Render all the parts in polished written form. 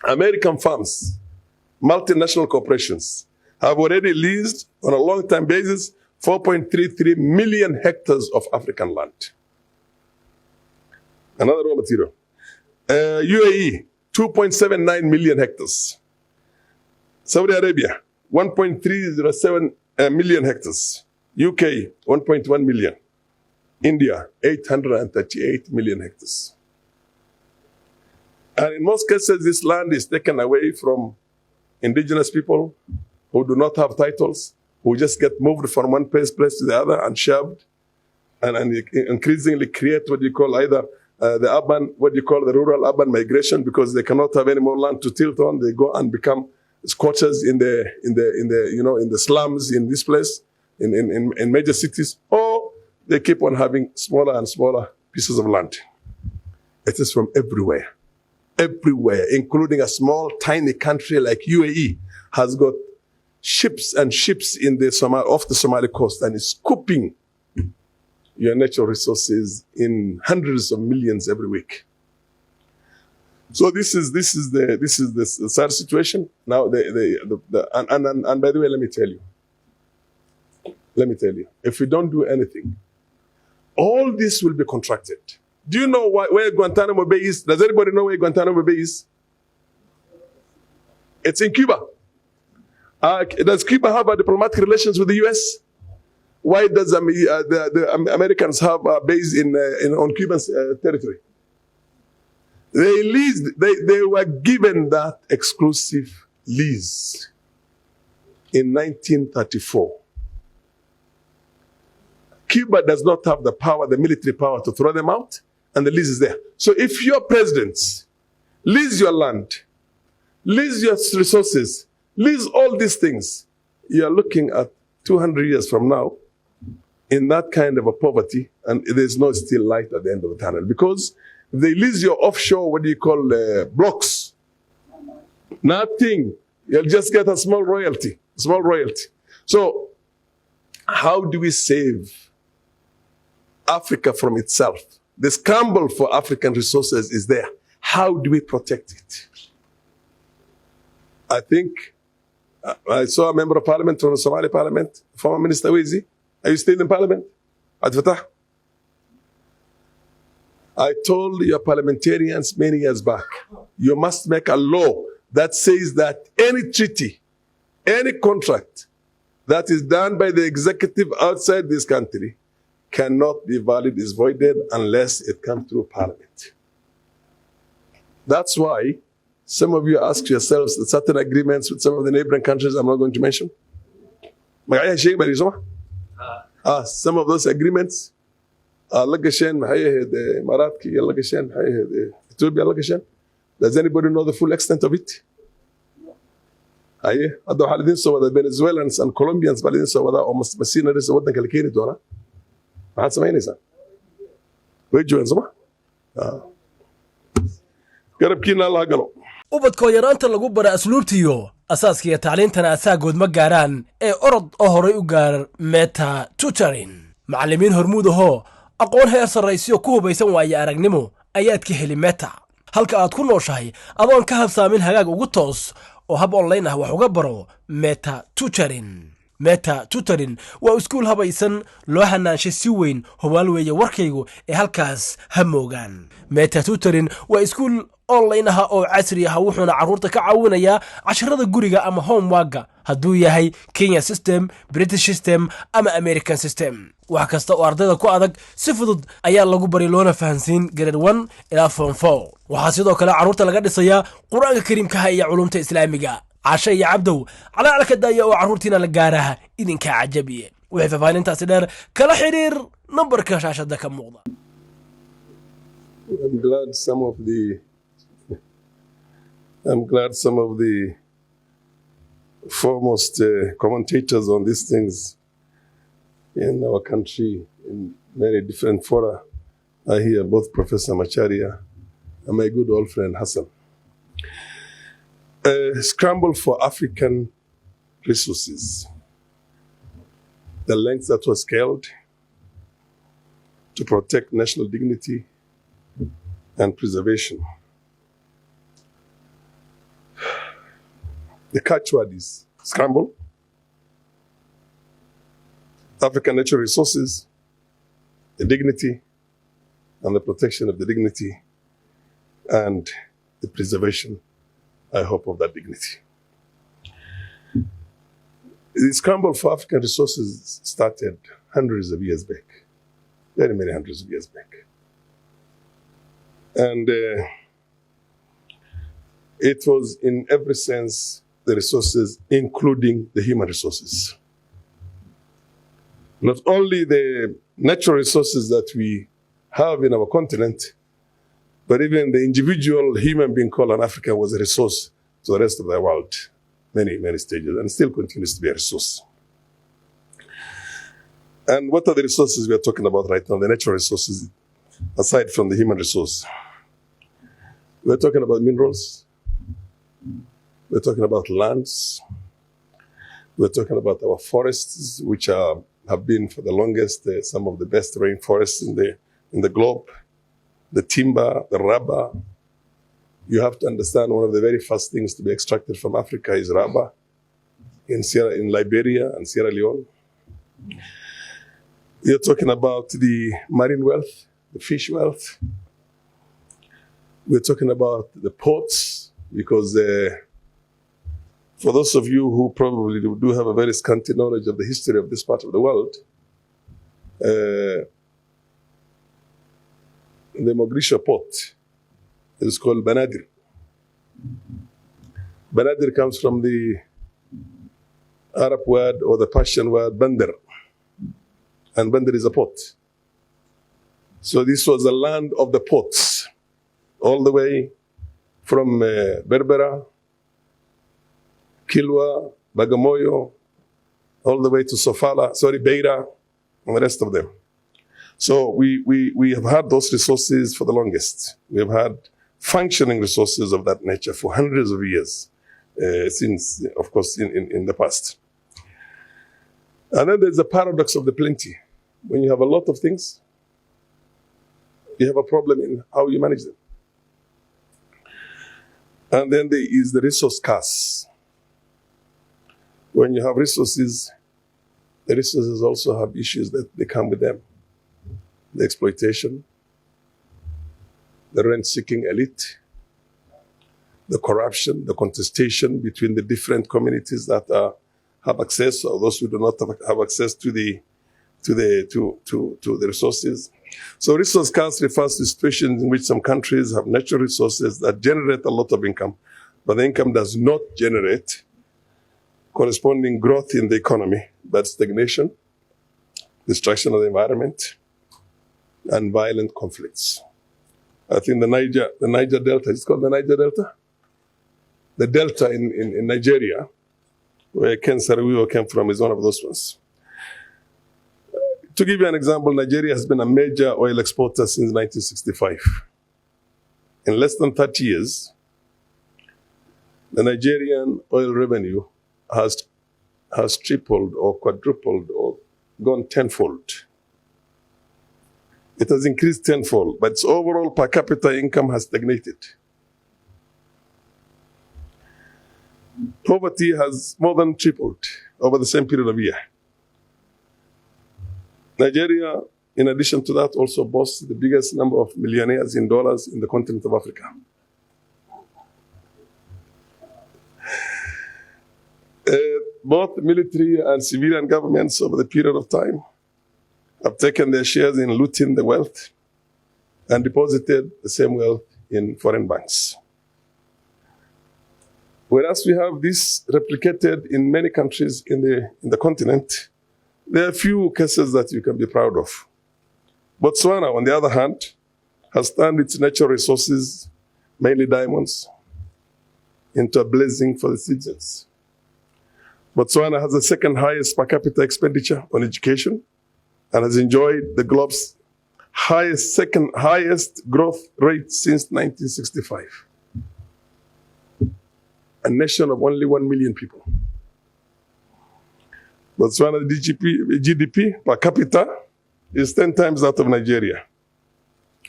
American firms, multinational corporations have already leased on a long-term basis 4.33 million hectares of African land. Another raw material. UAE, 2.79 million hectares. Saudi Arabia, 1.307 million hectares. UK, 1.1 million. India, 838 million hectares. And in most cases, this land is taken away from indigenous people who do not have titles, who just get moved from one place to the other and shoved, and increasingly create what you call either the urban, what you call the rural-urban migration, because they cannot have any more land to tilt on. They go and become squatters in the slums in this place, in major cities, or they keep on having smaller and smaller pieces of land. It is from everywhere. Everywhere, including a small, tiny country like UAE, has got ships and ships off the Somali coast and is scooping your natural resources in hundreds of millions every week. So this is the sad situation. Now, and by the way, let me tell you, if we don't do anything, all this will be contracted. Do you know where Guantanamo Bay is? Does anybody know where Guantanamo Bay is? It's in Cuba. Does Cuba have diplomatic relations with the US? Why does the Americans have a base on Cuban territory? They were given that exclusive lease in 1934. Cuba does not have the power, the military power, to throw them out, and the lease is there. So if your presidents lease your land, lease your resources, lease all these things, you are looking at 200 years from now in that kind of a poverty, and there's no still light at the end of the tunnel. Because if they lease your offshore, what do you call, blocks, nothing. You'll just get a small royalty. So how do we save Africa from itself? The scramble for African resources is there. How do we protect it? I think I saw a member of parliament from the Somali parliament, former Minister 𝐒𝐻𝐚𝐿. Are you still in parliament? Fatah? I told your parliamentarians many years back, you must make a law that says that any treaty, any contract that is done by the executive outside this country cannot be valid, is voided, unless it comes through parliament. That's why some of you ask yourselves that certain agreements with some of the neighboring countries I'm not going to mention. Some of those agreements are Ethiopia. Does anybody know the full extent of it? The Venezuelans and Colombians almost mercenaries of what they ubadkoo yaraanta lagu bara asluubtiyo asaaskiya tacliintana asaagood ma gaaraan ee orod oo horay u gaar meta tutoring macallimiin hormuud ahoo aqoon heer sarraysiyo ku hubaysan waaye aragnimo ayaad ka heli meta halka aad ku nooshahay adoon ka habsaamin hagaag ugu toos oo hab online ah wax uga baro meta tutoring waa iskuul habaysan loo hanaanshay si weyn hubaal weeye warkaygu ee halkaas ha moogaan meta tutoring waa iskuul online ah oo casri ah wuxuuna carruurta ka caawinayaa casharada guriga ama homework hadduu yahay Kenya system, British system ama American system. wax kasta oo ardayda ku adag si fudud ayaa lagu bari loona fahansiin grade 1 ilaa form 4. waxaa sidoo kale carruurta laga dhisayaa quraanka kariimka iyo culumta islaamiga. عاشا يا عبدو على على كدايا وعروتنا لقارها إذن كعجبية وحفا فايلين تاسدار كلا حرير نمبر كاشاشة داك موضة. I'm glad some of the foremost commentators on these things in our country in many different fora are here, both Professor Macharia and my good old friend Hassan. Scramble for African resources. The lengths that was scaled to protect national dignity and preservation. The catchword is scramble, African natural resources, the dignity and the protection of the dignity, and the preservation, I hope, of that dignity. The scramble for African resources started hundreds of years back, very many hundreds of years back. And it was in every sense the resources, including the human resources. Not only the natural resources that we have in our continent, but even the individual human being called an African was a resource to the rest of the world, many, many stages, and still continues to be a resource. And what are the resources we are talking about right now, the natural resources, aside from the human resource? We're talking about minerals. We're talking about lands. We're talking about our forests, which have been for the longest some of the best rainforests in the globe. The timber, the rubber. You have to understand one of the very first things to be extracted from Africa is rubber in Liberia and Sierra Leone. You're talking about the marine wealth, the fish wealth. We're talking about the ports, because for those of you who probably do have a very scanty knowledge of the history of this part of the world, the Mogadishu port is called Banadir. Banadir comes from the Arab word or the Persian word Bandar, and Bandar is a port. So this was a land of the ports, all the way from Berbera, Kilwa, Bagamoyo, all the way to Beira, and the rest of them. So we have had those resources for the longest. We have had functioning resources of that nature for hundreds of years, since, of course, in the past. And then there's the paradox of the plenty. When you have a lot of things, you have a problem in how you manage them. And then there is the resource curse. When you have resources, the resources also have issues that they come with them. The exploitation, the rent-seeking elite, the corruption, the contestation between the different communities that have access, or those who do not have access to the resources. So resource curse refers to situations in which some countries have natural resources that generate a lot of income, but the income does not generate corresponding growth in the economy, but stagnation, destruction of the environment, and violent conflicts. I think the Niger Delta, it's called the Niger Delta? The Delta in Nigeria, where 𝐀𝐁𝐎 came from, is one of those ones. To give you an example, Nigeria has been a major oil exporter since 1965. In less than 30 years, the Nigerian oil revenue has tripled or quadrupled or gone tenfold. It has increased tenfold, but its overall per capita income has stagnated. Poverty has more than tripled over the same period of year. Nigeria, in addition to that, also boasts the biggest number of millionaires in dollars in the continent of Africa. Both military and civilian governments over the period of time have taken their shares in looting the wealth and deposited the same wealth in foreign banks. Whereas we have this replicated in many countries in the continent, there are few cases that you can be proud of. Botswana, on the other hand, has turned its natural resources, mainly diamonds, into a blessing for the citizens. Botswana has the second highest per capita expenditure on education and has enjoyed the globe's second highest growth rate since 1965. A nation of only 1 million people. Botswana's GDP per capita is 10 times that of Nigeria.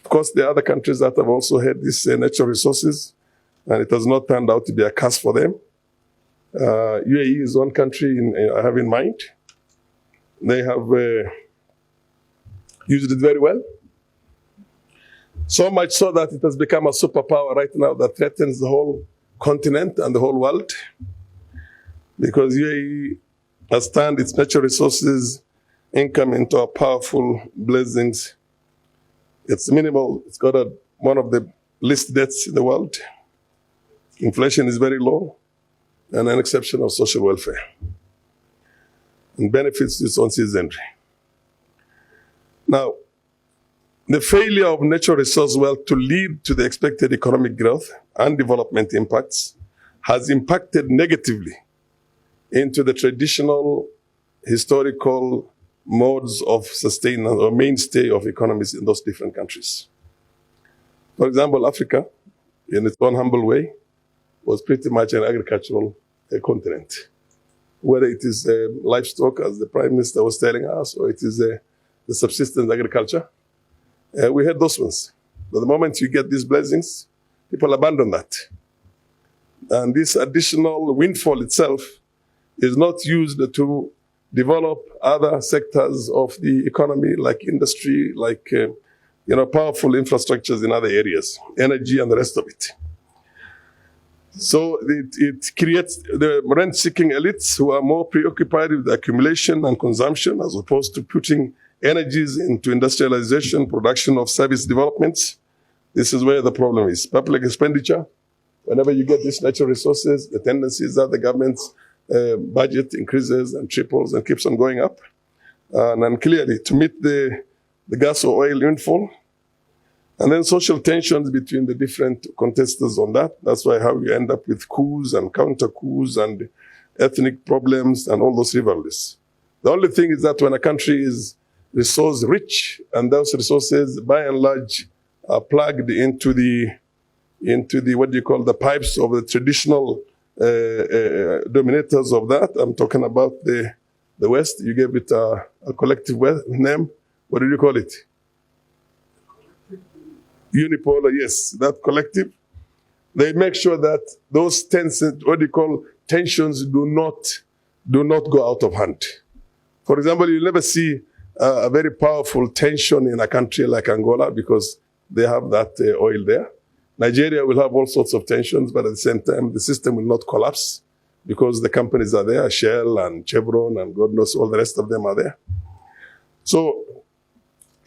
Of course, there are other countries that have also had these natural resources, and it has not turned out to be a curse for them. UAE is one country I have in mind. They have used it very well. So much so that it has become a superpower right now that threatens the whole continent and the whole world. Because UAE has turned its natural resources income into a powerful blessings. It's minimal. It's got one of the least debts in the world. Inflation is very low, and an exceptional social welfare, and benefits its own citizenry. Now, the failure of natural resource wealth to lead to the expected economic growth and development impacts has impacted negatively into the traditional historical modes of sustenance or mainstay of economies in those different countries. For example, Africa, in its own humble way, was pretty much an agricultural continent. Whether it is livestock, as the Prime Minister was telling us, or it is the subsistence agriculture, we had those ones. But the moment you get these blessings, people abandon that. And this additional windfall itself is not used to develop other sectors of the economy, like industry, like powerful infrastructures in other areas, energy and the rest of it. So it creates the rent-seeking elites who are more preoccupied with accumulation and consumption as opposed to putting energies into industrialization, production of service developments. This is where the problem is. Public expenditure, whenever you get these natural resources, the tendency is that the government's budget increases and triples and keeps on going up. And clearly, to meet the gas or oil windfall, and then social tensions between the different contestants on that. That's why how you end up with coups and counter-coups and ethnic problems and all those rivalries. The only thing is that when a country is resource rich and those resources by and large are plugged into the what do you call the pipes of the traditional dominators of that. I'm talking about the West. You gave it a collective name. What did you call it? Unipolar, yes, that collective. They make sure that those tensions do not go out of hand. For example, you'll never see a very powerful tension in a country like Angola because they have that oil there. Nigeria will have all sorts of tensions, but at the same time, the system will not collapse because the companies are there, Shell and Chevron and God knows all the rest of them are there. So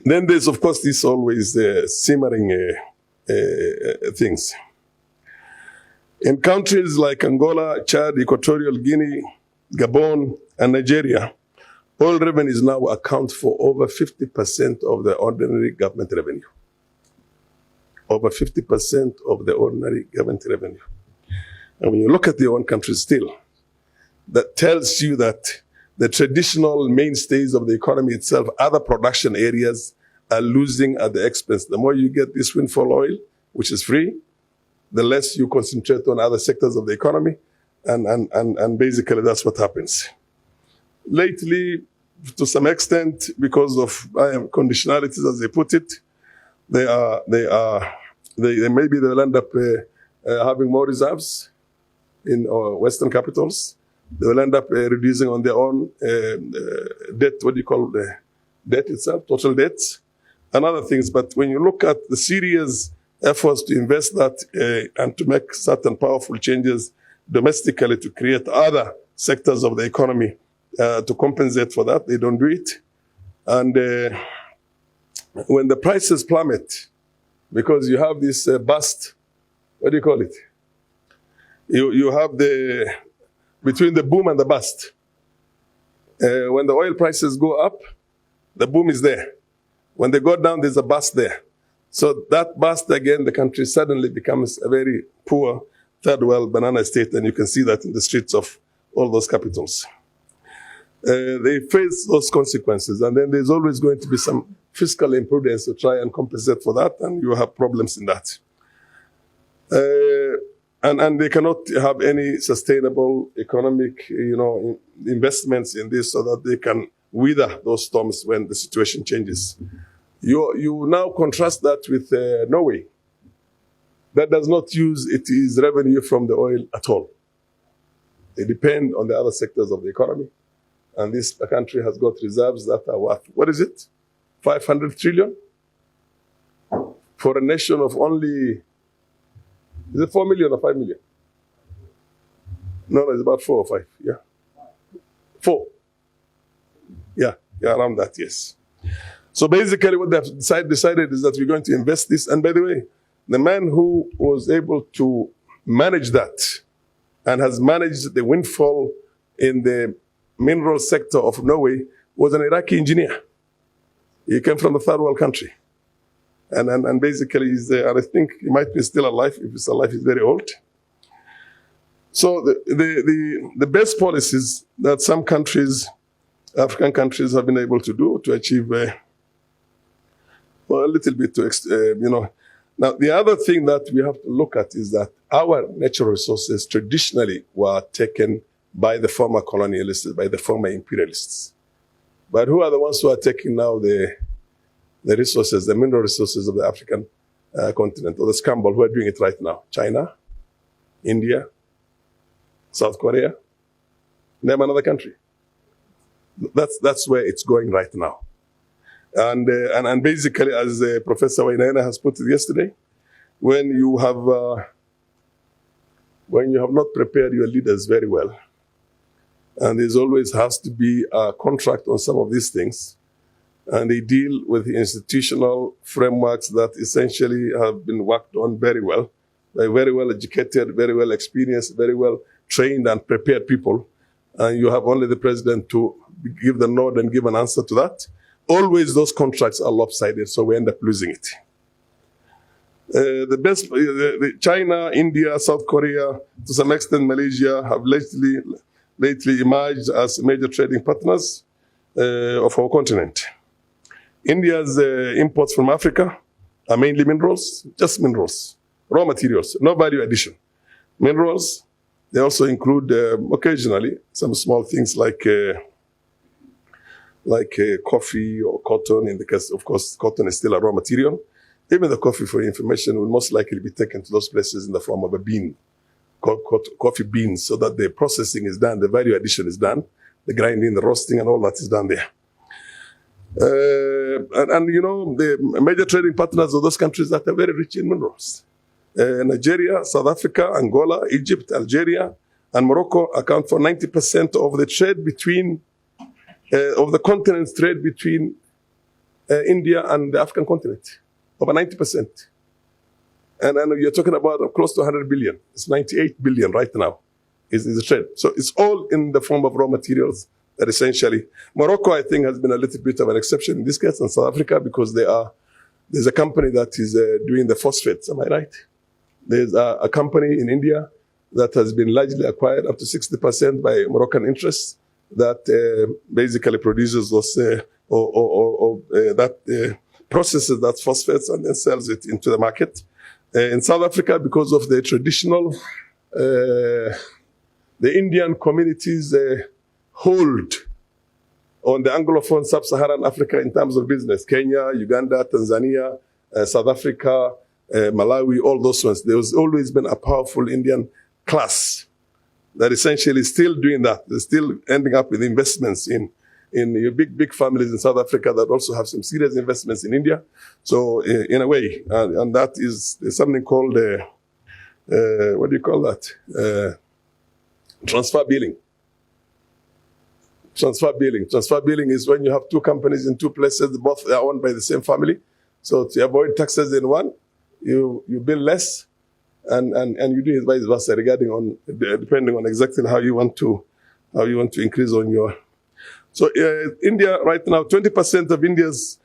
then there's, of course, this always simmering things. In countries like Angola, Chad, Equatorial Guinea, Gabon, and Nigeria, oil revenues now account for over 50% of the ordinary government revenue. Over 50% of the ordinary government revenue. And when you look at your own country still, that tells you that the traditional mainstays of the economy itself, other production areas, are losing at the expense. The more you get this windfall oil, which is free, the less you concentrate on other sectors of the economy, and basically that's what happens. Lately, to some extent, because of conditionalities, as they put it, they maybe they'll end up having more reserves in Western capitals. They will end up reducing on their own debt, what do you call the debt itself, total debts, and other things. But when you look at the serious efforts to invest that and to make certain powerful changes domestically to create other sectors of the economy to compensate for that, they don't do it. And when the prices plummet, because you have this bust, what do you call it? You have between the boom and the bust. When the oil prices go up, the boom is there. When they go down, there's a bust there. So that bust, again, the country suddenly becomes a very poor third world banana state, and you can see that in the streets of all those capitals. They face those consequences, and then there's always going to be some fiscal imprudence to try and compensate for that, and you have problems in that. And they cannot have any sustainable economic, investments in this so that they can weather those storms when the situation changes. You now contrast that with Norway. That does not use its revenue from the oil at all. They depend on the other sectors of the economy. And this country has got reserves that are worth, what is it? 500 trillion? For a nation of only, is it 4 million or 5 million? No, it's about 4 or 5, yeah. 4. Yeah, around that, yes. So basically what they've decided is that we're going to invest this. And by the way, the man who was able to manage that and has managed the windfall in the mineral sector of Norway was an Iraqi engineer. He came from a third world country. And basically, and I think he might be still alive. If he's alive, he's very old. So the best policies that some countries, African countries, have been able to do to achieve, a little bit to, Now, the other thing that we have to look at is that our natural resources traditionally were taken by the former colonialists, by the former imperialists. But who are the ones who are taking now the resources, the mineral resources of the African continent, or the scramble, who are doing it right now? China, India, South Korea, name another country. That's where it's going right now. And basically, as Professor 𝐬𝐬𝐬𝐬𝐬 has put it yesterday, when you have not prepared your leaders very well, and there's always has to be a contract on some of these things, and they deal with the institutional frameworks that essentially have been worked on very well by very well educated, very well experienced, very well trained and prepared people, and you have only the president to give the nod and give an answer to that. Always those contracts are lopsided, so we end up losing it. China, India, South Korea, to some extent Malaysia, have lately emerged as major trading partners of our continent. India's imports from Africa are mainly minerals, just minerals, raw materials, no value addition. Minerals, they also include occasionally some small things like coffee or cotton. In the case, of course, cotton is still a raw material. Even the coffee, for information, will most likely be taken to those places in the form of a bean, coffee beans, so that the processing is done, the value addition is done, the grinding, the roasting, and all that is done there. The major trading partners of those countries that are very rich in minerals. Nigeria, South Africa, Angola, Egypt, Algeria, and Morocco account for 90% of the trade between of the continent's trade between India and the African continent, over 90%. And you're talking about close to 100 billion. It's 98 billion right now is the trade. So it's all in the form of raw materials that essentially, Morocco, I think, has been a little bit of an exception in this case, and South Africa, because there's a company that is doing the phosphates, am I right? There's a company in India that has been largely acquired up to 60% by Moroccan interests, that basically produces those, processes that phosphates and then sells it into the market. In South Africa, because of the traditional, the Indian communities hold on the Anglophone sub-Saharan Africa in terms of business. Kenya, Uganda, Tanzania, South Africa, Malawi, all those ones. There's always been a powerful Indian class that essentially is still doing that. They're still ending up with investments in big families in South Africa that also have some serious investments in India. So in a way, and that is something called, what do you call that? Transfer billing. Transfer billing. Transfer billing is when you have two companies in two places, both are owned by the same family. So to avoid taxes in one, you bill less, and you do it vice versa, depending on exactly how you want to increase on your. So India right now, 20% of India's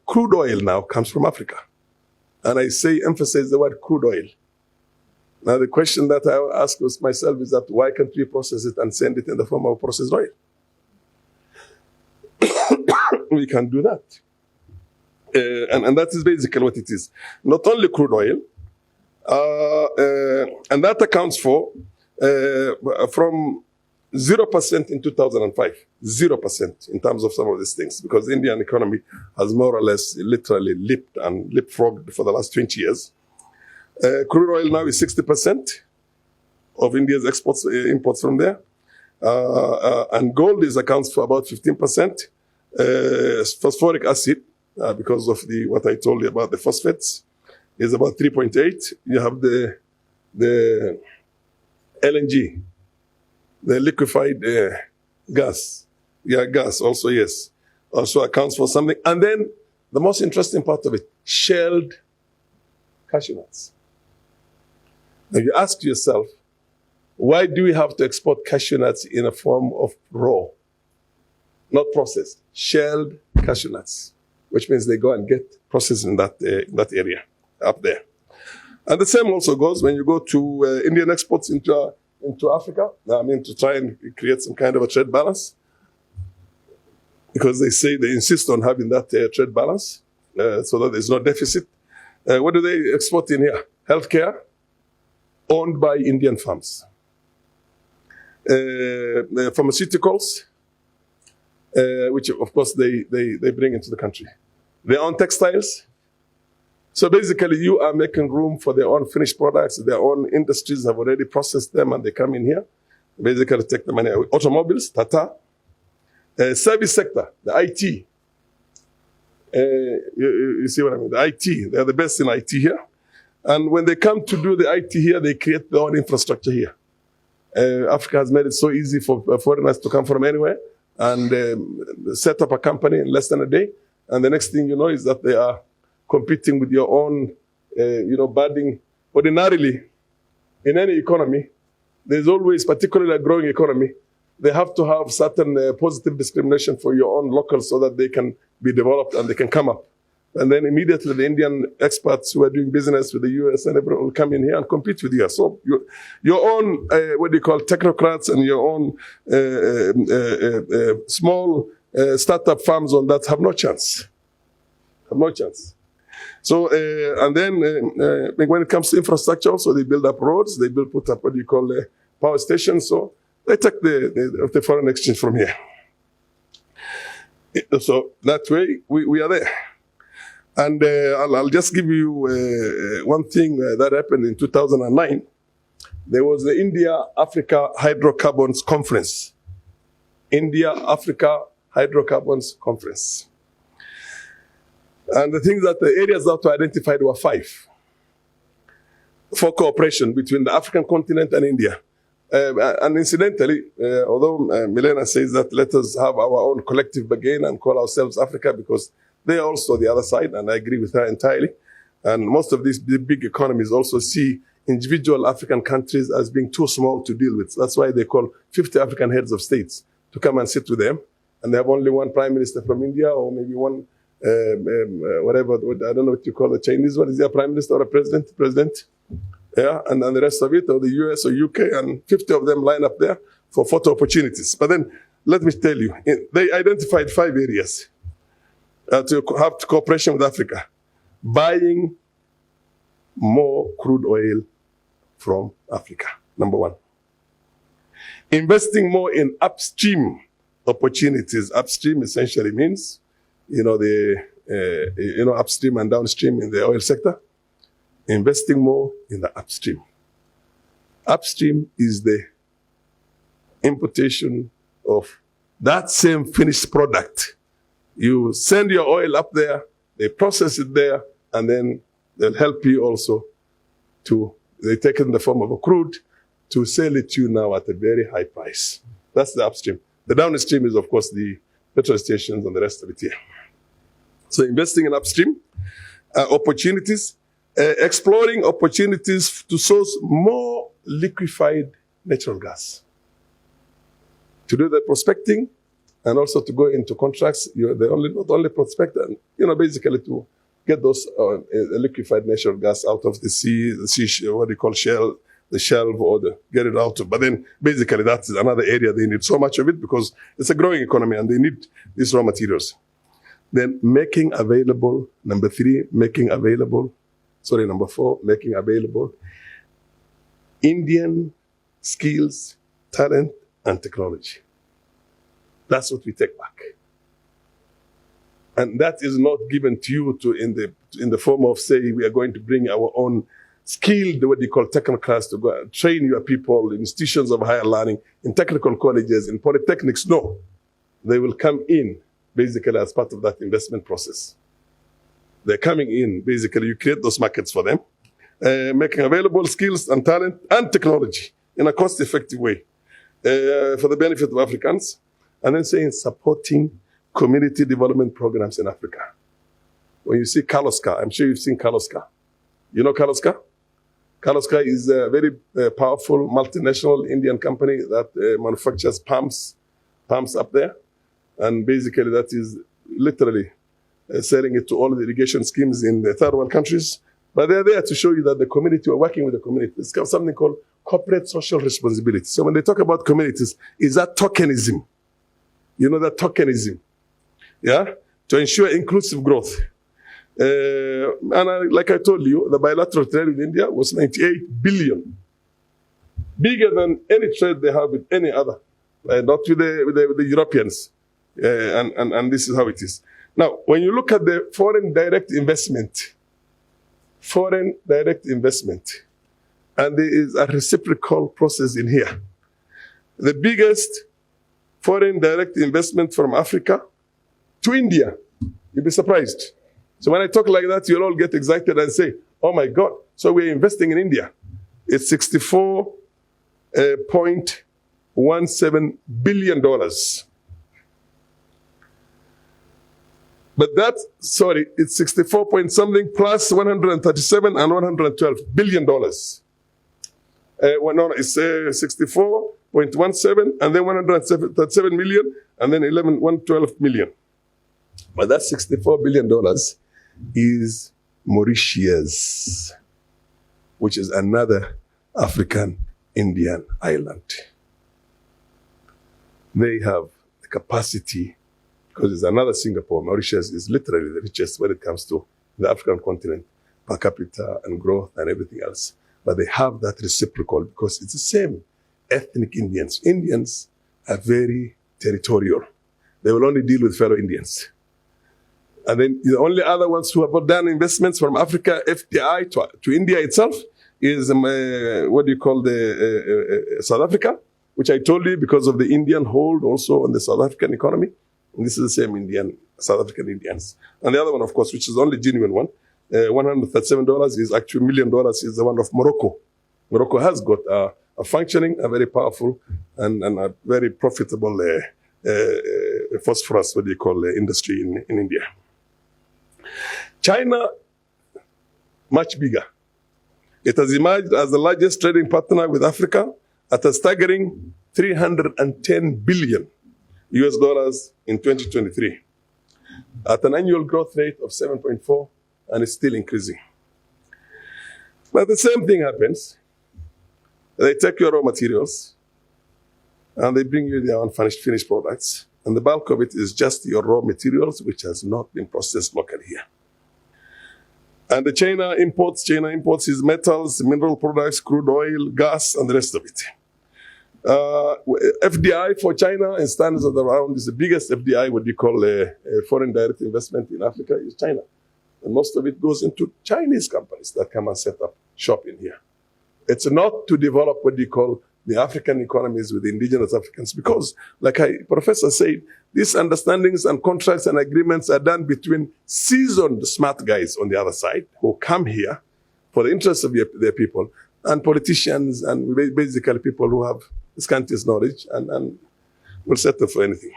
crude oil now comes from Africa, and I emphasize the word crude oil. Now the question that I ask myself is that why can't we process it and send it in the form of processed oil? We can do that. And that is basically what it is. Not only crude oil, and that accounts for from 0% in 2005, 0% in terms of some of these things, because the Indian economy has more or less literally leapfrogged for the last 20 years. Crude oil now is 60% of India's exports, imports from there. And gold accounts for about 15%. Phosphoric acid, because of what I told you about the phosphates, is about 3.8. You have the LNG, the liquefied gas. Yeah, gas also, yes. Also accounts for something. And then the most interesting part of it, shelled cashew nuts. Now you ask yourself, why do we have to export cashew nuts in a form of raw, not processed, shelled cashew nuts, which means they go and get processed in that area up there. And the same also goes when you go to Indian exports into Africa. I mean, to try and create some kind of a trade balance, because they insist on having that trade balance so that there's no deficit. What do they export in here? Healthcare, owned by Indian firms. Pharmaceuticals, which of course they bring into the country. Their own textiles. So basically you are making room for their own finished products. Their own industries have already processed them and they come in here. Basically take the money. Automobiles, Tata. Service sector, the IT. You see what I mean? The IT, they're the best in IT here. And when they come to do the IT here, they create their own infrastructure here. Africa has made it so easy for foreigners to come from anywhere and set up a company in less than a day. And the next thing you know is that they are competing with your own, budding. Ordinarily, in any economy, there's always, particularly a growing economy, they have to have certain positive discrimination for your own locals so that they can be developed and they can come up. And then immediately the Indian experts who are doing business with the US and everyone will come in here and compete with you. So your own, technocrats and your own small startup farms on that have no chance. So, and then when it comes to infrastructure also, they build up roads, they put up power stations. So they take the foreign exchange from here. So that way we are there. And I'll just give you one thing that happened in 2009. There was the India-Africa Hydrocarbons Conference. India-Africa Hydrocarbons Conference. And the things the areas that were identified were 5 for cooperation between the African continent and India. And incidentally, although Milena says that let us have our own collective bargain and call ourselves Africa, because they are also the other side, and I agree with her entirely. And most of these big economies also see individual African countries as being too small to deal with. That's why they call 50 African heads of states to come and sit with them. And they have only one prime minister from India, or maybe one, whatever, I don't know what you call the Chinese one. Is there a prime minister or a president? Yeah, and the rest of it, or the US or UK, and 50 of them line up there for photo opportunities. But then, let me tell you, they identified 5 areas to have cooperation with Africa. Buying more crude oil from Africa, number 1. Investing more in upstream opportunities. Upstream essentially means, upstream and downstream in the oil sector. Investing more in the upstream. Upstream is the importation of that same finished product. You send your oil up there, they process it there, and then they'll help you also they take it in the form of a crude to sell it to you now at a very high price. That's the upstream. The downstream is, of course, the petrol stations and the rest of it here. So investing in upstream opportunities, exploring opportunities to source more liquefied natural gas. To do the prospecting and also to go into contracts, you're not only prospector, basically to get those liquefied natural gas out of the sea, what they call the shelf, or get it out of. But then basically that's another area they need so much of it because it's a growing economy and they need these raw materials. Then making available, number 4, making available Indian skills, talent, and technology. That's what we take back. And that is not given to you in the form of, say, we are going to bring our own skilled, what they call technocrats, to go and train your people in institutions of higher learning, in technical colleges, in polytechnics. No, they will come in basically as part of that investment process. They're coming in, basically, you create those markets for them, making available skills and talent and technology in a cost-effective way for the benefit of Africans, and then saying supporting community development programs in Africa. When you see 𝐬𝐤𝐴, I'm sure you've seen 𝐬𝐤𝐴. You know 𝐬𝐤𝐴? 𝐬𝐤𝐴 is a very powerful multinational Indian company that manufactures pumps up there. And basically that is literally selling it to all the irrigation schemes in the third world countries. But they're there to show you that the community, we're working with the community. It's something called corporate social responsibility. So when they talk about communities, is that tokenism? You know that tokenism, yeah? To ensure inclusive growth. Like I told you, the bilateral trade with India was 98 billion. Bigger than any trade they have with any other, not with the Europeans. And this is how it is. Now, when you look at the foreign direct investment, and there is a reciprocal process in here. The biggest foreign direct investment from Africa to India, you'll be surprised. So when I talk like that, you'll all get excited and say, oh my God, so we're investing in India. It's $64.17 billion. But that, sorry, it's 64 point something plus 137 and 112 billion dollars. Well, no, it's 64.17 and then 137 million and then 112 million. But that $64 billion is Mauritius, which is another African Indian island. They have the capacity, because it's another Singapore. Mauritius is literally the richest when it comes to the African continent, per capita and growth and everything else. But they have that reciprocal because it's the same ethnic Indians. Indians are very territorial. They will only deal with fellow Indians. And then the only other ones who have done investments from Africa, FDI, to India itself, is South Africa, which I told you because of the Indian hold also on the South African economy. And this is the same South African Indians. And the other one, of course, which is the only genuine one, $137 is actually $1 million, is the one of Morocco. Morocco has got a functioning, a very powerful, and a very profitable phosphorus, industry in India. China, much bigger. It has emerged as the largest trading partner with Africa at a staggering $310 billion in 2023, at an annual growth rate of 7.4%, and it's still increasing. But the same thing happens. They take your raw materials and they bring you their unfinished finished products, and the bulk of it is just your raw materials which has not been processed locally here. And the China imports is metals, mineral products, crude oil, gas, and the rest of it. FDI for China in standards of around is the biggest FDI, what you call a foreign direct investment in Africa, is China. And most of it goes into Chinese companies that come and set up shop in here. It's not to develop what you call the African economies with the indigenous Africans, because, like Professor said, these understandings and contracts and agreements are done between seasoned smart guys on the other side who come here for the interests of their people, and politicians and basically people who have scantiest knowledge and will settle for anything.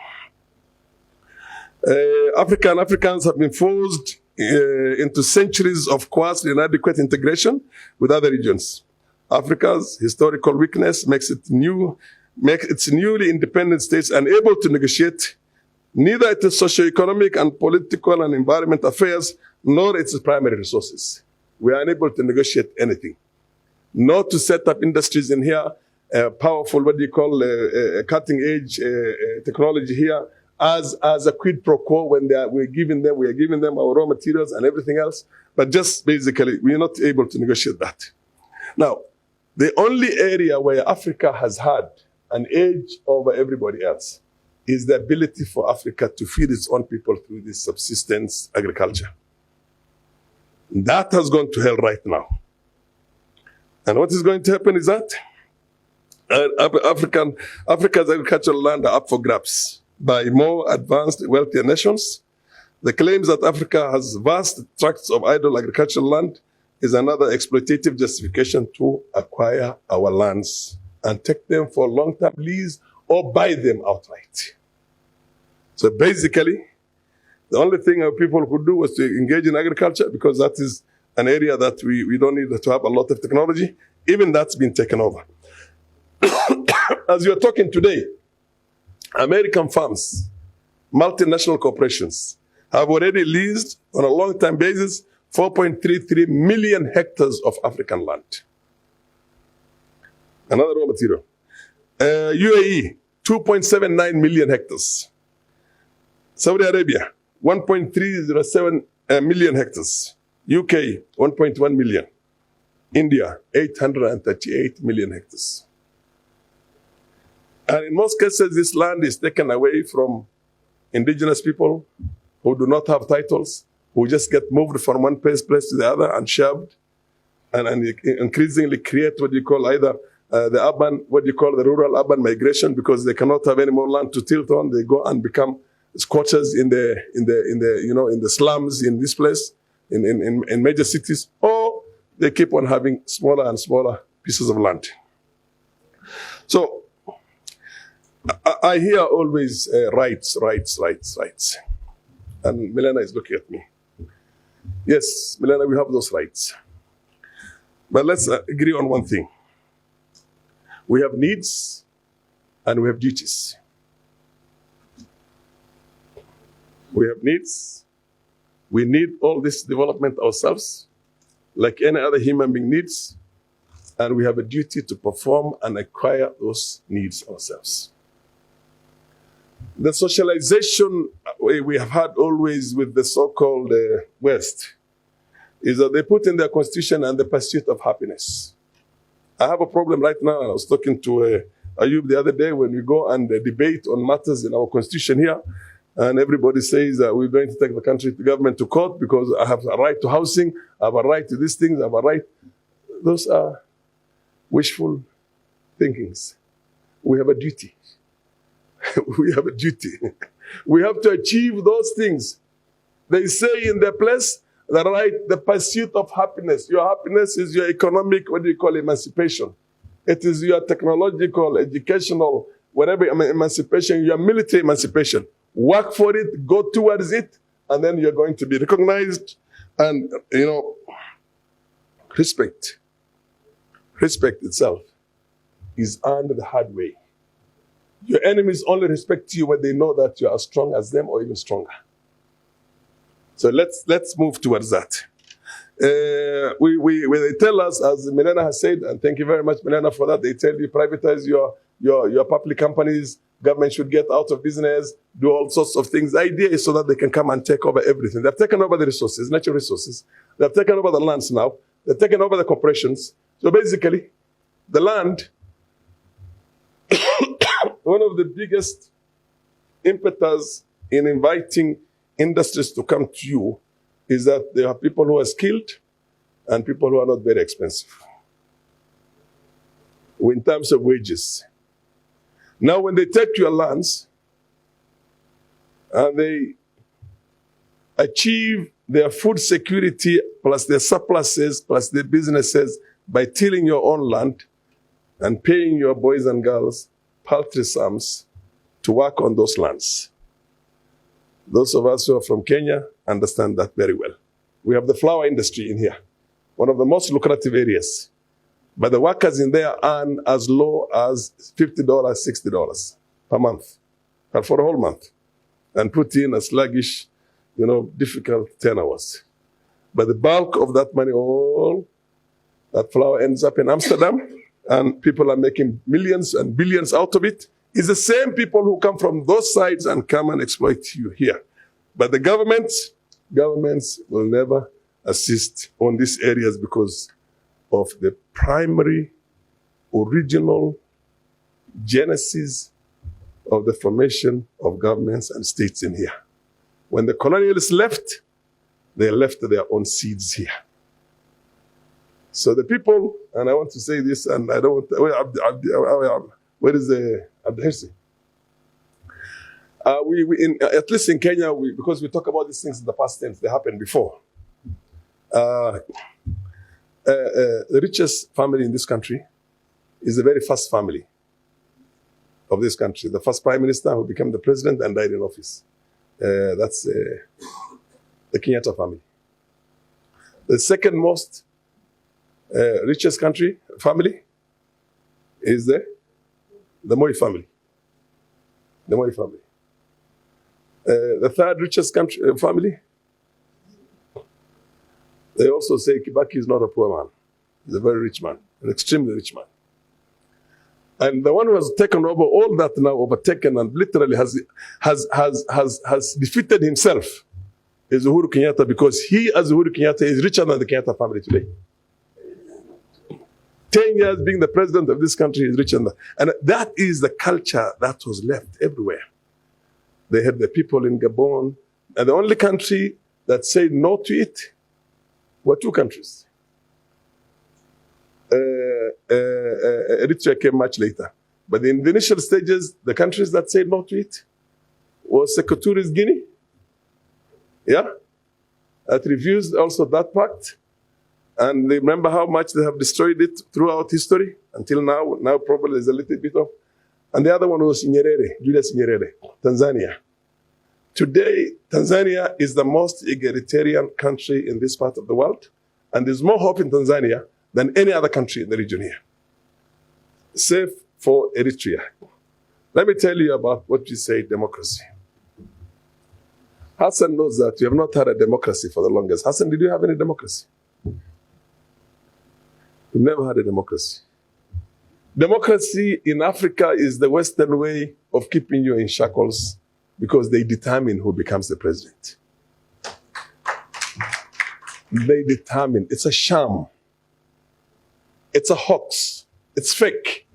Africans have been forced into centuries of quasi inadequate integration with other regions. Africa's historical weakness makes its newly independent states unable to negotiate neither its socio-economic and political and environment affairs, nor its primary resources. We are unable to negotiate anything. Not to set up industries in here, powerful, cutting-edge technology here, as a quid pro quo when we are giving them our raw materials and everything else. But just basically, we are not able to negotiate that. Now, the only area where Africa has had an edge over everybody else is the ability for Africa to feed its own people through this subsistence agriculture. That has gone to hell right now. And what is going to happen is that Africa's agricultural land are up for grabs by more advanced, wealthier nations. The claims that Africa has vast tracts of idle agricultural land is another exploitative justification to acquire our lands and take them for long-term lease or buy them outright. So basically, the only thing our people could do was to engage in agriculture, because that is an area that we don't need to have a lot of technology. Even that's been taken over. As you're talking today, American farms, multinational corporations, have already leased on a long-term basis 4.33 million hectares of African land. Another raw material. UAE, 2.79 million hectares. Saudi Arabia, 1.307 million hectares. UK, 1.1 million. India, 838 million hectares. And in most cases, this land is taken away from indigenous people who do not have titles, who just get moved from one place to the other and shoved, and increasingly create what you call either the urban, what you call the rural-urban migration, because they cannot have any more land to tilt on. They go and become squatters in the slums in this place, in major cities, or they keep on having smaller and smaller pieces of land. So I hear always rights. And Milena is looking at me. Yes, Milena, we have those rights. But let's agree on one thing. We have needs and we have duties. We have needs. We need all this development ourselves, like any other human being needs. And we have a duty to perform and acquire those needs ourselves. The socialization we have had always with the so-called West is that they put in their constitution and the pursuit of happiness. I have a problem right now. I was talking to Ayub the other day when we go and debate on matters in our constitution here, and everybody says that we're going to take the government to court because I have a right to housing, I have a right to these things, I have a right. Those are wishful thinkings. We have a duty. We have a duty. We have to achieve those things. They say in their place, the pursuit of happiness. Your happiness is your economic, emancipation. It is your technological, educational, whatever emancipation, your military emancipation. Work for it, go towards it, and then you're going to be recognized. And, respect. Respect itself is earned the hard way. Your enemies only respect you when they know that you are as strong as them or even stronger. So let's move towards that. When they tell us, as Milena has said, and thank you very much, Milena, for that, they tell you privatize your public companies, government should get out of business, do all sorts of things. The idea is so that they can come and take over everything. They've taken over the resources, natural resources. They've taken over the lands now. They've taken over the corporations. So basically, the land, one of the biggest impetus in inviting industries to come to you is that there are people who are skilled and people who are not very expensive in terms of wages. Now, when they take your lands and they achieve their food security plus their surpluses plus their businesses by tilling your own land and paying your boys and girls paltry sums to work on those lands. Those of us who are from Kenya understand that very well. We have the flower industry in here, one of the most lucrative areas. But the workers in there earn as low as $50, $60 per month, and for a whole month, and put in a sluggish, difficult 10 hours. But the bulk of that money, all that flour ends up in Amsterdam, and people are making millions and billions out of it. It's the same people who come from those sides and come and exploit you here. But the governments will never assist on these areas because of the primary, original genesis of the formation of governments and states in here. When the colonialists left, they left their own seeds here. So the people, and I want to say this, and I don't want, where is the Abdihirsi? At least in Kenya, because we talk about these things in the past tense, they happened before. The richest family in this country is the very first family of this country. The first prime minister who became the president and died in office. That's the Kenyatta family. The second most richest family is the Moi family. The Moi family. The third richest family, they also say Kibaki is not a poor man. He's a very rich man, an extremely rich man. And the one who has taken over all that now, overtaken and literally has defeated himself is Uhuru Kenyatta, because he, as Uhuru Kenyatta, is richer than the Kenyatta family today. 10 years being the president of this country is richer than that. And that is the culture that was left everywhere. They had the people in Gabon, and the only country that said no to it were two countries. Eritrea came much later. But in the initial stages, the countries that said no to it was 𝐶𝐴 Guinea, that refused also that pact. And they remember how much they have destroyed it throughout history until now. Now probably there's a little bit of. And the other one was Julius Nyerere, Tanzania. Today, Tanzania is the most egalitarian country in this part of the world. And there's more hope in Tanzania than any other country in the region here, save for Eritrea. Let me tell you about what you say, democracy. Hassan knows that we have not had a democracy for the longest. Hassan, did you have any democracy? We've never had a democracy. Democracy in Africa is the Western way of keeping you in shackles because they determine who becomes the president. They determine. It's a sham. It's a hoax. It's fake.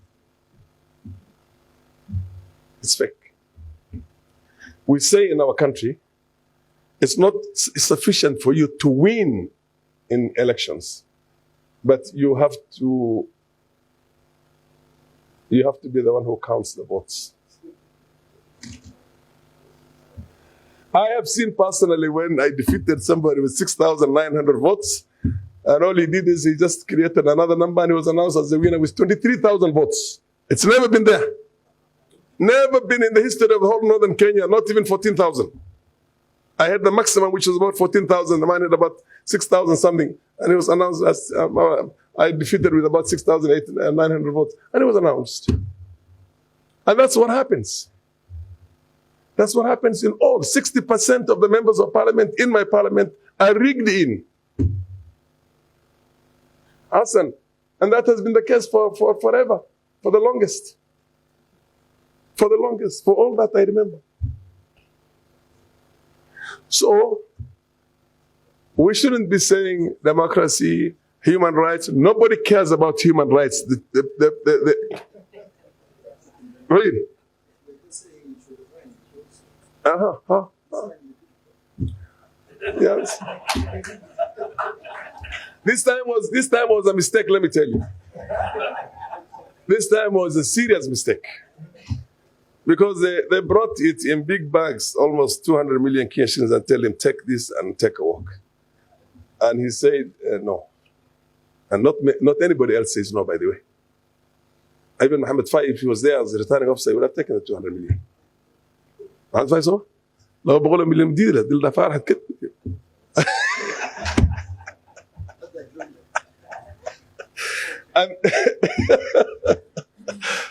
It's fake. We say in our country, it's not sufficient for you to win in elections, but you have to be the one who counts the votes. I have seen personally when I defeated somebody with 6,900 votes, and all he did is he just created another number and he was announced as the winner with 23,000 votes. It's never been there. Never been in the history of the whole northern Kenya, not even 14,000. I had the maximum, which was about 14,000. The man had about 6,000 something. And it was announced as I defeated with about 6,900 votes. And it was announced. And that's what happens. That's what happens in all. 60% of the members of parliament in my parliament are rigged in. Hassan. And that has been the case for forever, for the longest. For the longest, for all that I remember. So, we shouldn't be saying democracy, human rights. Nobody cares about human rights. Really? Yes. This time was a mistake, let me tell you. This time was a serious mistake. Because they brought it in big bags, almost 200 million 𝐾, and tell him, take this and take a walk. And he said, no. And not anybody else says no, by the way. Even Mohammed Fai, if he was there as a returning officer, he would have taken the 200 million. Mohammed Fai saw? لو بقول مليون ديرة دل دفع راح كده. And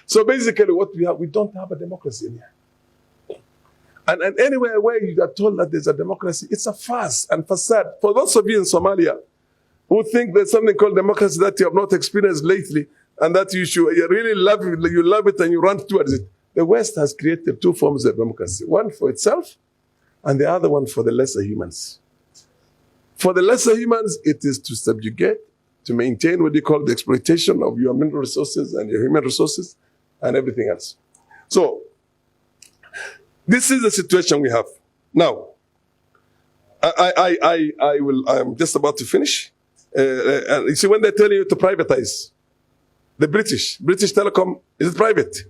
so basically what we don't have a democracy in here. And anywhere where you are told that there's a democracy, it's a farce and facade. For those of you in Somalia who think there's something called democracy that you have not experienced lately and that you really love it, you love it and you run towards it, the West has created two forms of democracy. One for itself and the other one for the lesser humans. For the lesser humans, it is to subjugate, to maintain what you call the exploitation of your mineral resources and your human resources and everything else. So, this is the situation we have. Now, I'm just about to finish. You see, when they're telling you to privatize, the British Telecom, is it private?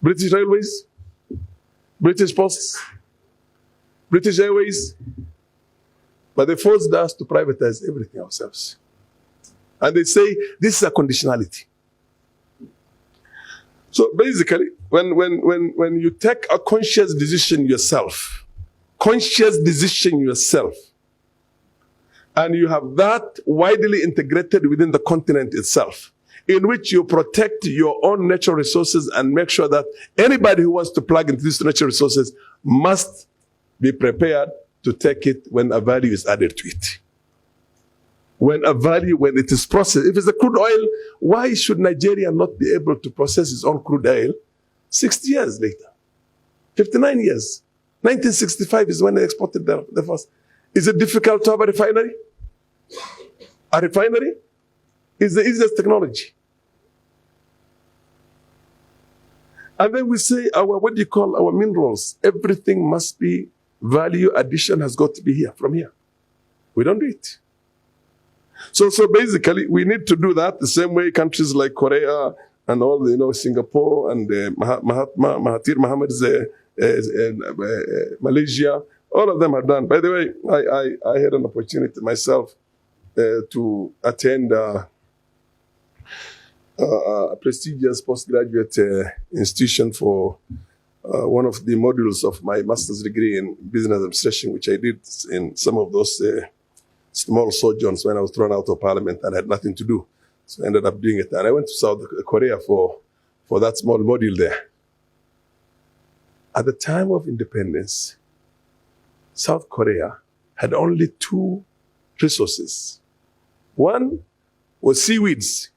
British Railways, British Posts, British Airways, but they forced us to privatize everything ourselves. And they say this is a conditionality. So basically, when you take a conscious decision yourself, and you have that widely integrated within the continent itself, in which you protect your own natural resources and make sure that anybody who wants to plug into these natural resources must be prepared to take it when a value is added to it. When it is processed. If it's a crude oil, why should Nigeria not be able to process its own crude oil 60 years later? 59 years. 1965 is when they exported the first. Is it difficult to have a refinery? A refinery is the easiest technology. And then we say our minerals, everything must be value addition has got to be here, from here. We don't do it. So basically, we need to do that the same way countries like Korea and all, Singapore and Mahathir Mohamad's Malaysia, all of them have done. By the way, I had an opportunity myself to attend a prestigious postgraduate institution for one of the modules of my master's degree in business administration, which I did in some of those small sojourns when I was thrown out of parliament and had nothing to do. So I ended up doing it. And I went to South Korea for that small module there. At the time of independence, South Korea had only two resources. One was seaweeds,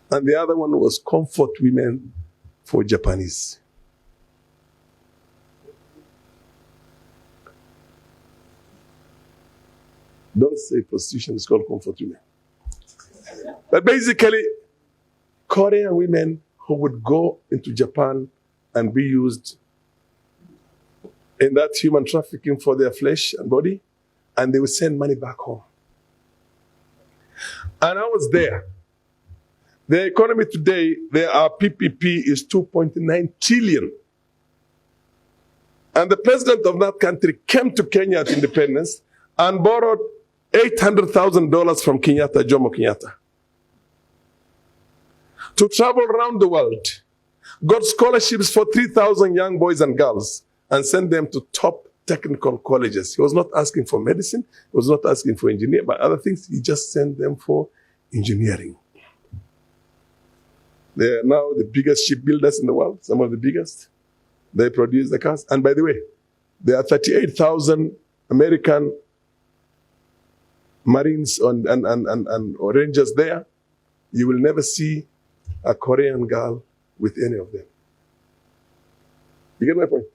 and the other one was comfort women for Japanese. Don't say prostitution, it's called comfort women. But basically, Korean women who would go into Japan and be used in that human trafficking for their flesh and body, and they would send money back home. And I was there. The economy today, our PPP is 2.9 trillion. And the president of that country came to Kenya at independence and borrowed $800,000 from Jomo Kenyatta to travel around the world, got scholarships for 3,000 young boys and girls, and sent them to top technical colleges. He was not asking for medicine, he was not asking for engineering, but other things, he just sent them for engineering. They are now the biggest shipbuilders in the world, some of the biggest. They produce the cars. And by the way, there are 38,000 American Marines and Rangers there. You will never see a Korean girl with any of them. You get my point?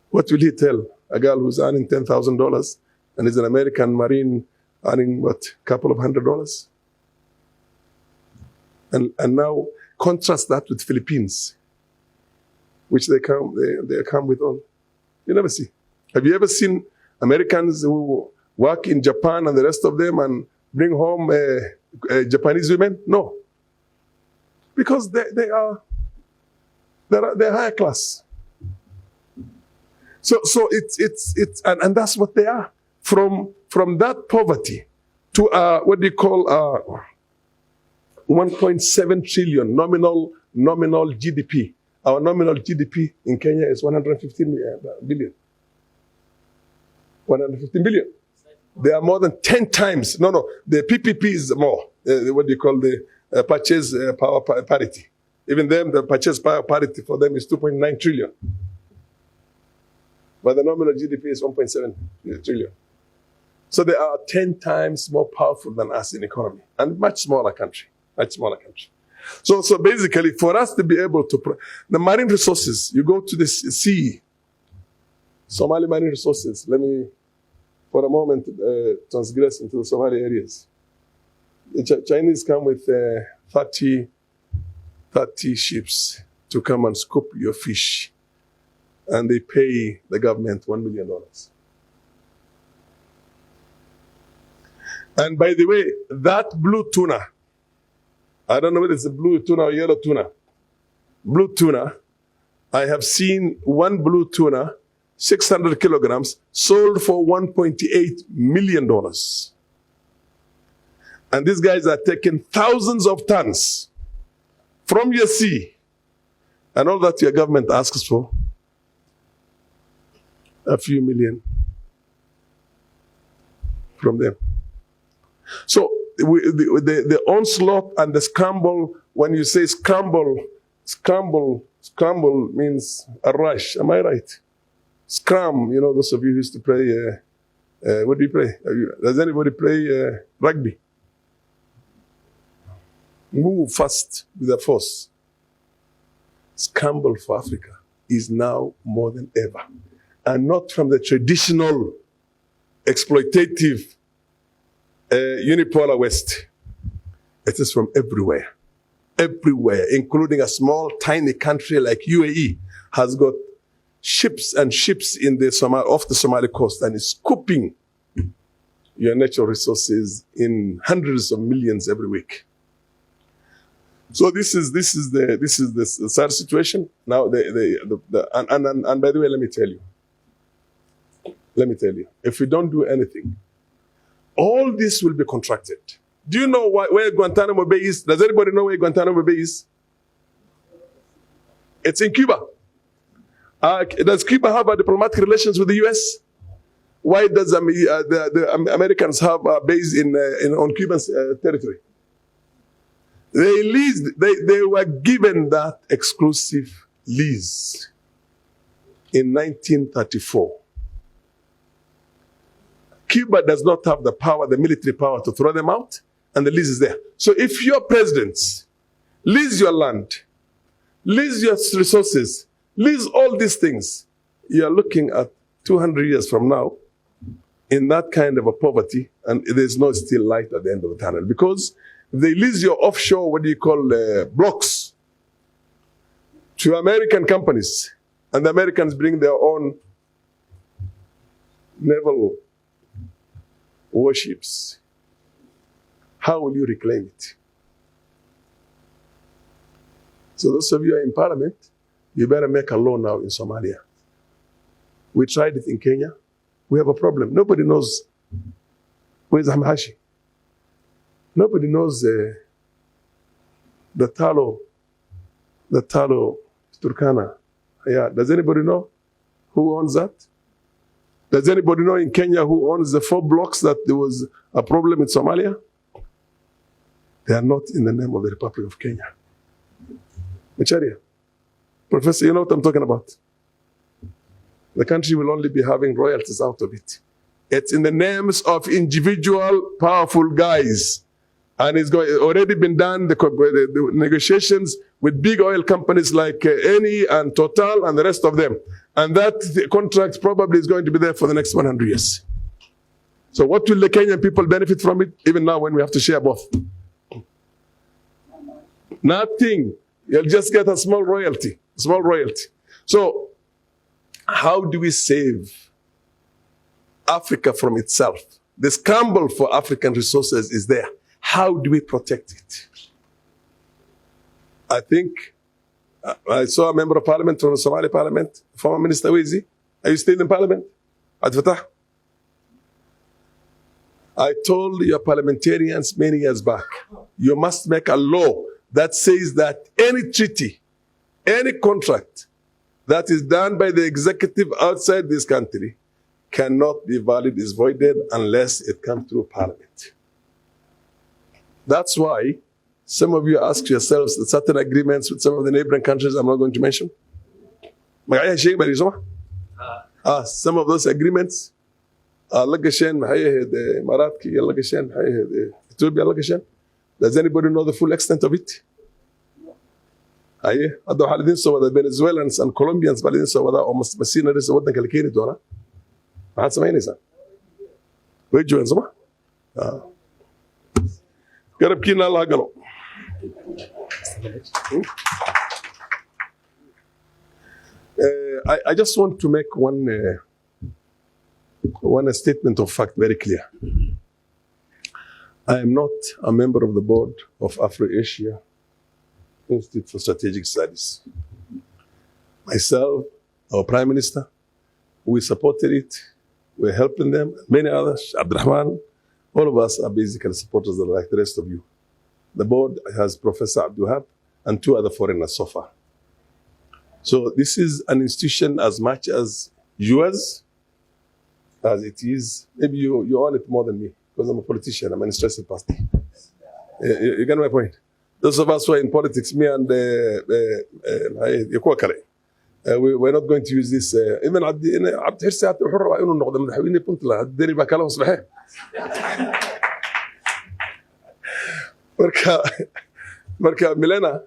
What will he tell a girl who's earning $10,000 and is an American Marine earning, what, a couple of $100? And now contrast that with Philippines, which they come with all. You never see. Have you ever seen Americans who work in Japan and the rest of them and bring home Japanese women? No. Because they're higher class. So it's and that's what they are. From that poverty to what do you call 1.7 trillion nominal GDP. Our nominal GDP in Kenya is 115 billion. 115 billion. They are more than 10 times. No, the PPP is more. What do you call the purchase power parity? Even them, the purchase power parity for them is 2.9 trillion. But the nominal GDP is 1.7 trillion. So they are 10 times more powerful than us in economy, and much smaller country. So basically, for us to be able to, the marine resources, you go to the sea, Somali marine resources. Let me, for a moment, transgress into the Somali areas. The Chinese come with 30 ships to come and scoop your fish, and they pay the government $1 million. And by the way, that blue tuna, I don't know whether it's a blue tuna or yellow tuna. Blue tuna, I have seen one blue tuna, 600 kilograms, sold for $1.8 million. And these guys are taking thousands of tons from your sea. And all that your government asks for, a few million from them. So the onslaught and the scramble, when you say scramble means a rush. Am I right? Scrum, you know, those of you who used to play, what do you play? Does anybody play rugby? Move fast with a force. Scramble for Africa is now more than ever. And not from the traditional exploitative unipolar West. It is from everywhere. Everywhere, including a small, tiny country like UAE, has got ships and ships in the off the Somali coast and is scooping your natural resources in hundreds of millions every week. So this is the sad situation. Now, and by the way, let me tell you, if we don't do anything, all this will be contracted. Do you know where Guantanamo Bay is? Does anybody know where Guantanamo Bay is? It's in Cuba. Does Cuba have diplomatic relations with the US? Why does the Americans have a base on Cuban territory? They were given that exclusive lease in 1934. Cuba does not have the power, the military power to throw them out, and the lease is there. So if your presidents lease your land, lease your resources, lease all these things, you are looking at 200 years from now in that kind of a poverty, and there's no still light at the end of the tunnel. Because they lease your offshore, what do you call, blocks to American companies, and the Americans bring their own naval warships. How will you reclaim it? So those of you who are in parliament, you better make a law now in Somalia. We tried it in Kenya. We have a problem. Nobody knows where's Hamhashi. Nobody knows the Talo Turkana. Yeah. Does anybody know who owns that? Does anybody know in Kenya who owns the 4 blocks that there was a problem in Somalia? They are not in the name of the Republic of Kenya. Macharia, Professor, you know what I'm talking about? The country will only be having royalties out of it. It's in the names of individual powerful guys. And it's already been done, the negotiations with big oil companies like Eni and Total and the rest of them. And that contract probably is going to be there for the next 100 years. So what will the Kenyan people benefit from it, even now when we have to share both? Nothing. You'll just get a small royalty. So how do we save Africa from itself? The scramble for African resources is there. How do we protect it? I think I saw a member of parliament from the Somali parliament, former Minister 𝐒𝐻𝐻𝐿. Are you still in parliament? Abdul Fattah? I told your parliamentarians many years back, you must make a law that says that any treaty, any contract that is done by the executive outside this country cannot be valid, is voided unless it comes through parliament. That's why some of you ask yourselves that certain agreements with some of the neighboring countries I'm not going to mention. Some of those agreements Ethiopia. Does anybody know the full extent of it? The Venezuelans and Colombians almost mercenaries of what they do. Where do you I just want to make one statement of fact very clear. I am not a member of the board of Afro-Asia Institute for Strategic Studies. Myself, our Prime Minister, we supported it. We're helping them. Many others, Abdurrahman, all of us are basically supporters like the rest of you. The board has Professor Abdulhab and 2 other foreigners so far. So this is an institution as much as yours as it is. Maybe you own it more than me because I'm a politician. I'm an interested party. You get my point? Those of us who are in politics, me and �ك𝐢𝐲 we're not going to use this. Even عبد حرسي حتى حر إنه نقدر مدحويني كنت له الدنيا بكلام صباحي. Marka Milena.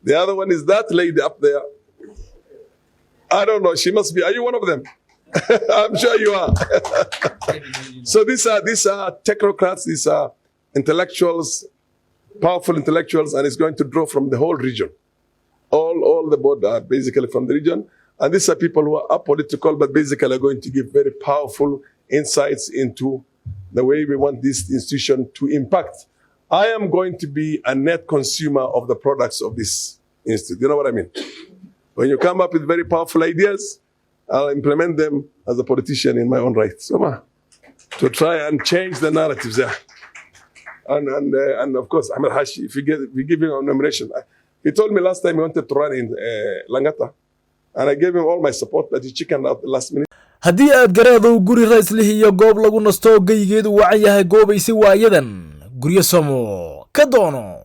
The other one is that lady up there. I don't know. She must be. Are you one of them? I'm sure you are. So these are technocrats. These are intellectuals, powerful intellectuals, and it's going to draw from the whole region. All the board are basically from the region, and these are people who are apolitical, but basically are going to give very powerful insights into the way we want this institution to impact. I am going to be a net consumer of the products of this institute. You know what I mean? When you come up with very powerful ideas, I'll implement them as a politician in my own right. So, to try and change the narratives there. And of course, Ahmed Hashi, if we give him a nomination, he told me last time he wanted to run in Langata, and I gave him all my support, but he chickened out the last minute. haddii aad garaado guri ra'iislih iyo goob lagu nasto geyigeedu wacan yahay goobaysi waayadan guryo samo ka doono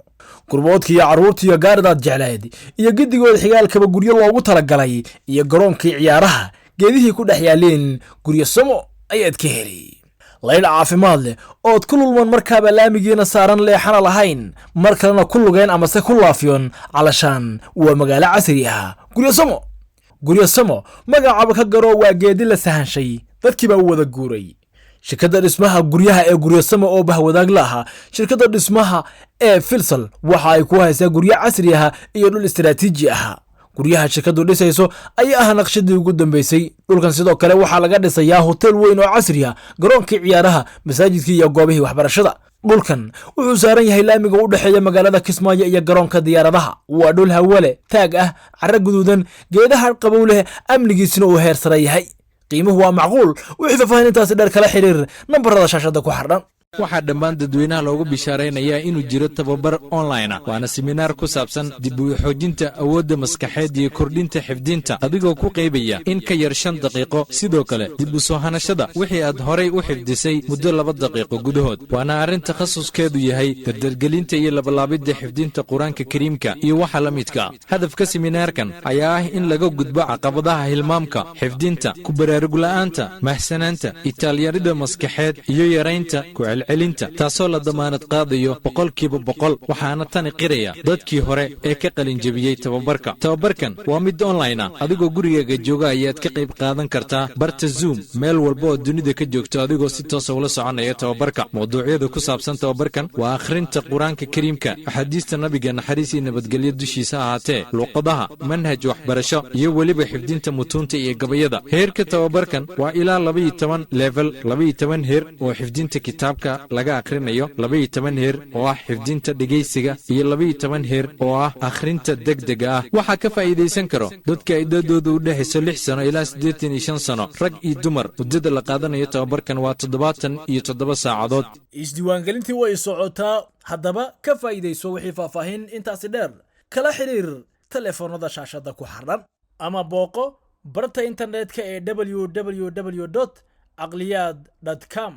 gurboodkii carruurtii iyo gaaridaad jeclayd iyo gidigood xigaalkaba guryo loogu talagalay iyo garoonkii ciyaaraha geedihii ku dhex yaaleen guryo samo ayaad ka heli laydh caafimaad leh ood ku lulman markaaba laamigiina saaran leexana lahayn mar kalena ku lugeen ama se ku laafiyon calashaan waa magaalo casri ah guryo samo magacaaba ka garo waa geedi la sahanshay dadkii baa u wada guuray shirkadda dhismaha guryaha ee guryo samo oo bahwadaag la aha shirkadda dhismaha ee Filsal waxa ay ku haysaa guryo casri ah iyo dhul istiraatiiji ah guryaha shirkaddu dhisayso ayaa ah naqshadii ugu dambeysay dhulkan sidoo kale waxa laga dhisayaa hotel weyn oo casri ah garoonkii ciyaaraha masaajidkii iyo goobihii waxbarashada dhulkan wuxuu saaran yahay laamiga u dhaxeeya magaalada Kismaayo iyo garoonka diyaaradaha waa dhul hawale taag ah carro guduudan geedaha qabow leh amnigiisuna uu heer sare yahay qiimuhu waa macquul wixii faafahintaasi dheer kala xiriir nambarada shaashada ku xardhan waxaa dhammaan dadweynaha loogu bishaaraynayaa inuu jiro tababar online ah waana seminaar ku saabsan dib u xoojinta awoodda maskaxeed iyo kordhinta xifdinta adigoo ku qaybaya in ka yar 5 daqiiqo sidoo kale dib u soo hanashada wixii aad horay u xifdisay muddo 2 daqiiqo gudahood waana arrin takhasuskeedu yahay dardargelinta iyo labalaabidda xifdinta quraanka kariimka iyo waxa la midka hadafka seminaarkan ayaa ah in laga gudbo caqabadaha hilmaamka xifdinta ku baraarug la'aanta mahsanaanta itaaliyarida maskaxeed iyo yaraynta celinta taasoo la damaanad qaadayo 100% waxaana tani qiraya dadkii hore ee ka qalin jabiyay tababarkan waa mid online ah adigoo gurigaaga jooga ayaad ka qayb qaadan kartaa barta Zoom meel walba oo dunida ka joogto adigoo si toos ah ula soconaya tababarka mowduucyada ku saabsan tababarkan waa akhrinta quraanka kariimka xadiista nabiga naxariis iyo nabadgelyo dushiisa ahaatee luuqadaha manhaj waxbarasho iyo waliba xifdinta mutuunta iyo gabayada heerka tababarkan waa ilaa 12 level 12 heer oo xifdinta kitaabka laga akhrinayo 12 heer oo ah xifdinta dhageysiga iyo 12 heer oo ah akhrinta degdega ah waxa ka faa'iideysan karo dadka ay dadoodu u dhaxayso 6 sano ilaa 85 sano rag iyo dumar muddada la qaadanayo tababarkan waa 77 saacadood isdiiwaangelintii way socotaa haddaba ka faa'iideyso wixii faahfaahin intaasi dheer kala xiriir telefoonada shaashada ku xardhan ama booqo barta internetka ee www.aqliyad.com